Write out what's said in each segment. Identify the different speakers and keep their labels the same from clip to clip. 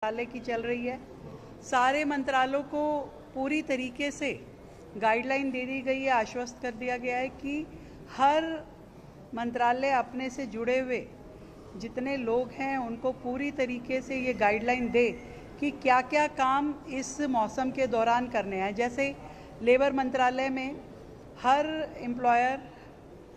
Speaker 1: मंत्रालय की चल रही है। सारे मंत्रालयों को पूरी तरीके से गाइडलाइन दे दी गई है, आश्वस्त कर दिया गया है कि हर मंत्रालय अपने से जुड़े हुए जितने लोग हैं उनको पूरी तरीके से ये गाइडलाइन दे कि क्या क्या काम इस मौसम के दौरान करने हैं। जैसे लेबर मंत्रालय में हर एम्प्लॉयर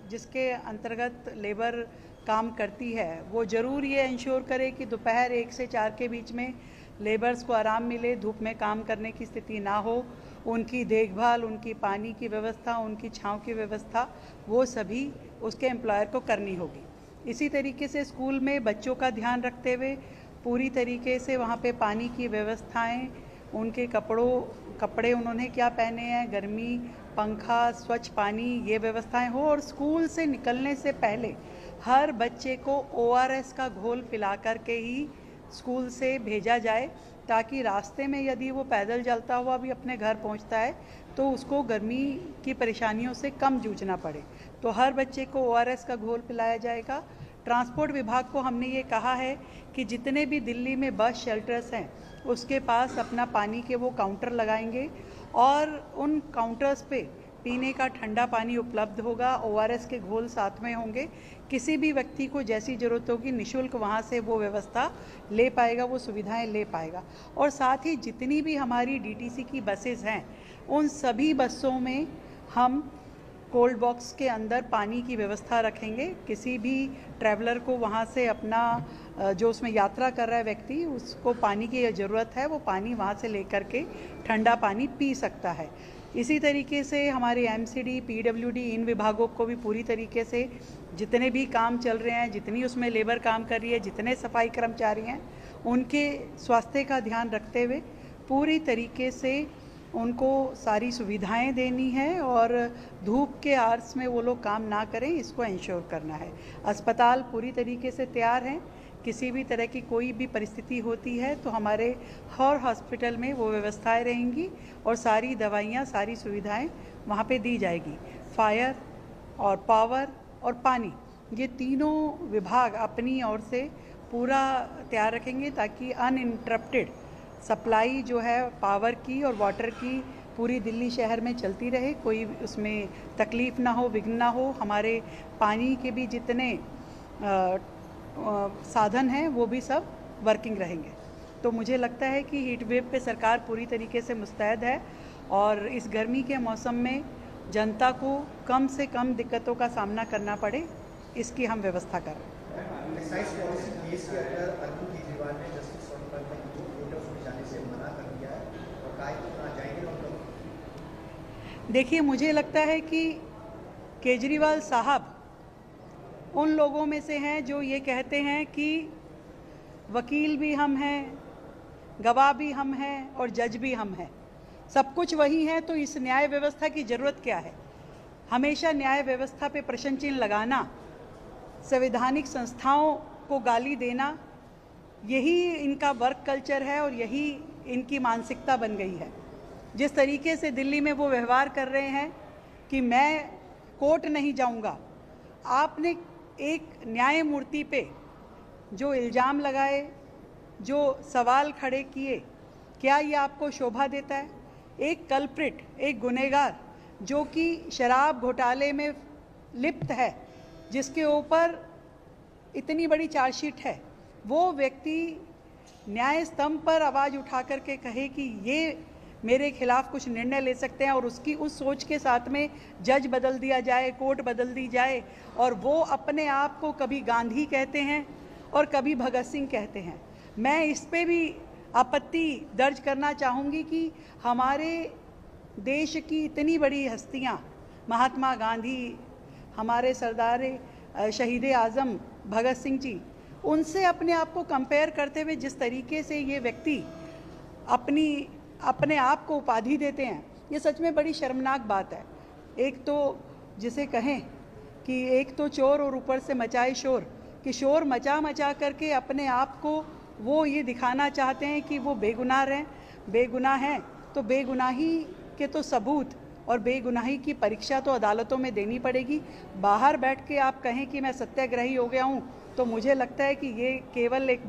Speaker 1: जिसके अंतर्गत लेबर काम करती है वो ज़रूर ये इंश्योर करे कि दोपहर 1 से 4 के बीच में लेबर्स को आराम मिले, धूप में काम करने की स्थिति ना हो, उनकी देखभाल, उनकी पानी की व्यवस्था, उनकी छांव की व्यवस्था वो सभी उसके एम्प्लॉयर को करनी होगी। इसी तरीके से स्कूल में बच्चों का ध्यान रखते हुए पूरी तरीके से वहाँ पे पानी की व्यवस्थाएं, उनके कपड़े उन्होंने क्या पहने हैं, गर्मी, पंखा, स्वच्छ पानी, ये व्यवस्थाएं हो। और स्कूल से निकलने से पहले हर बच्चे को ORS का घोल पिला कर के ही स्कूल से भेजा जाए, ताकि रास्ते में यदि वो पैदल चलता हुआ भी अपने घर पहुंचता है तो उसको गर्मी की परेशानियों से कम जूझना पड़े। तो हर बच्चे को ORS का घोल पिलाया जाएगा। ट्रांसपोर्ट विभाग को हमने ये कहा है कि जितने भी दिल्ली में बस शेल्टर्स हैं उसके पास अपना पानी के वो काउंटर लगाएंगे और उन काउंटर्स पे पीने का ठंडा पानी उपलब्ध होगा, ORS के घोल साथ में होंगे। किसी भी व्यक्ति को जैसी ज़रूरत होगी निःशुल्क वहाँ से वो व्यवस्था ले पाएगा, वो सुविधाएं ले पाएगा। और साथ ही जितनी भी हमारी DTC की बसेस हैं उन सभी बसों में हम कोल्ड बॉक्स के अंदर पानी की व्यवस्था रखेंगे। किसी भी ट्रैवलर को वहाँ से अपना जो उसमें यात्रा कर रहा है व्यक्ति, उसको पानी की ज़रूरत है, वो पानी वहाँ से लेकर के ठंडा पानी पी सकता है। इसी तरीके से हमारे MCD, PWD इन विभागों को भी पूरी तरीके से जितने भी काम चल रहे हैं, जितनी उसमें लेबर काम कर रही है, जितने सफाई कर्मचारी हैं, उनके स्वास्थ्य का ध्यान रखते हुए पूरी तरीके से उनको सारी सुविधाएं देनी है और धूप के आवर्स में वो लोग काम ना करें, इसको इंश्योर करना है। अस्पताल पूरी तरीके से तैयार हैं। किसी भी तरह की कोई भी परिस्थिति होती है तो हमारे हर हॉस्पिटल में वो व्यवस्थाएं रहेंगी और सारी दवाइयाँ, सारी सुविधाएं वहाँ पे दी जाएगी। फायर और पावर और पानी, ये तीनों विभाग अपनी ओर से पूरा तैयार रखेंगे ताकि अनइंटरप्टेड सप्लाई जो है पावर की और वाटर की पूरी दिल्ली शहर में चलती रहे, कोई उसमें तकलीफ़ ना हो, विघ्न ना हो। हमारे पानी के भी जितने साधन हैं वो भी सब वर्किंग रहेंगे। तो मुझे लगता है कि हीट वेव पे सरकार पूरी तरीके से मुस्तैद है और इस गर्मी के मौसम में जनता को कम से कम दिक्कतों का सामना करना पड़े, इसकी हम व्यवस्था कर रहे हैं। देखिए, मुझे लगता है कि केजरीवाल साहब उन लोगों में से हैं जो ये कहते हैं कि वकील भी हम हैं, गवाह भी हम हैं और जज भी हम हैं, सब कुछ वही है। तो इस न्याय व्यवस्था की ज़रूरत क्या है? हमेशा न्याय व्यवस्था पे प्रश्न चिन्ह लगाना, संवैधानिक संस्थाओं को गाली देना, यही इनका वर्क कल्चर है और यही इनकी मानसिकता बन गई है। जिस तरीके से दिल्ली में वो व्यवहार कर रहे हैं कि मैं कोर्ट नहीं जाऊंगा, आपने एक न्यायमूर्ति पे जो इल्ज़ाम लगाए, जो सवाल खड़े किए, क्या ये आपको शोभा देता है? एक कल्प्रिट, एक गुनहगार जो कि शराब घोटाले में लिप्त है, जिसके ऊपर इतनी बड़ी चार्जशीट है, वो व्यक्ति न्याय स्तंभ पर आवाज़ उठा कर के कहे कि ये मेरे खिलाफ कुछ निर्णय ले सकते हैं और उसकी उस सोच के साथ में जज बदल दिया जाए, कोर्ट बदल दी जाए और वो अपने आप को कभी गांधी कहते हैं और कभी भगत सिंह कहते हैं। मैं इस पे भी आपत्ति दर्ज करना चाहूँगी कि हमारे देश की इतनी बड़ी हस्तियाँ, महात्मा गांधी, हमारे सरदार शहीद आज़म भगत सिंह जी, उनसे अपने आप को कंपेयर करते हुए जिस तरीके से ये व्यक्ति अपने आप को उपाधि देते हैं, ये सच में बड़ी शर्मनाक बात है। एक तो जिसे कहें कि एक तो चोर और ऊपर से मचाए शोर, कि शोर मचा करके अपने आप को वो ये दिखाना चाहते हैं कि वो बेगुनाह हैं। तो बेगुनाही के तो सबूत और बेगुनाही की परीक्षा तो अदालतों में देनी पड़ेगी। बाहर बैठ के आप कहें कि मैं सत्याग्रही हो गया हूँ, तो मुझे लगता है कि ये केवल एक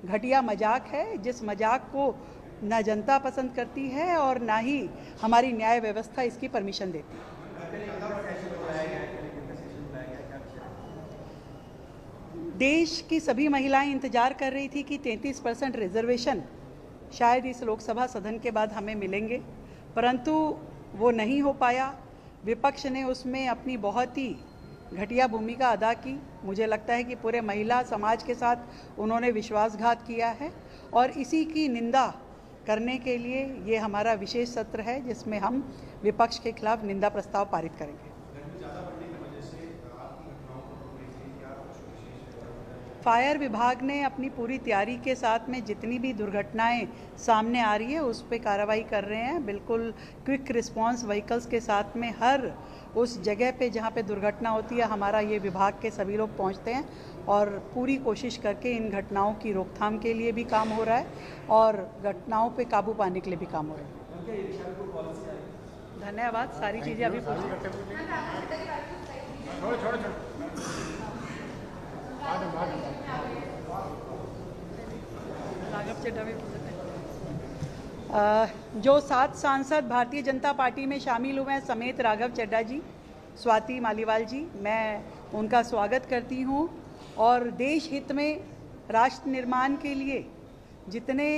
Speaker 1: घटिया मजाक है, जिस मजाक को ना जनता पसंद करती है और ना ही हमारी न्याय व्यवस्था इसकी परमिशन देती है। देश की सभी महिलाएं इंतजार कर रही थी कि 33% रिजर्वेशन शायद इस लोकसभा सदन के बाद हमें मिलेंगे, परंतु वो नहीं हो पाया। विपक्ष ने उसमें अपनी बहुत ही घटिया भूमिका अदा की। मुझे लगता है कि पूरे महिला समाज के साथ उन्होंने विश्वासघात किया है और इसी की निंदा करने के लिए ये हमारा विशेष सत्र है, जिसमें हम विपक्ष के खिलाफ निंदा प्रस्ताव पारित करेंगे। फायर विभाग ने अपनी पूरी तैयारी के साथ में जितनी भी दुर्घटनाएं सामने आ रही है उस पर कार्रवाई कर रहे हैं। बिल्कुल क्विक रिस्पांस व्हीकल्स के साथ में हर उस जगह पे जहां पे दुर्घटना होती है हमारा ये विभाग के सभी लोग पहुंचते हैं और पूरी कोशिश करके इन घटनाओं की रोकथाम के लिए भी काम हो रहा है और घटनाओं पे काबू पाने के लिए भी काम हो रहा है। धन्यवाद। सारी चीज़ें अभी राघव चड्ढा भी जो 7 सांसद भारतीय जनता पार्टी में शामिल हुए हैं समेत राघव चड्ढा जी, स्वाति मालीवाल जी, मैं उनका स्वागत करती हूं और देश हित में राष्ट्र निर्माण के लिए जितने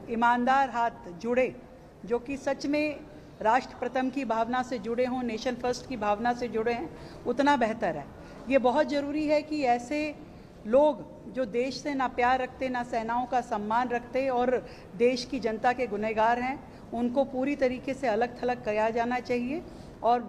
Speaker 1: ईमानदार हाथ जुड़े, जो कि सच में राष्ट्र प्रथम की भावना से जुड़े हों, नेशन फर्स्ट की भावना से जुड़े हैं, उतना बेहतर है। ये बहुत ज़रूरी है कि ऐसे लोग जो देश से ना प्यार रखते, ना सेनाओं का सम्मान रखते और देश की जनता के गुनहगार हैं, उनको पूरी तरीके से अलग थलग किया जाना चाहिए और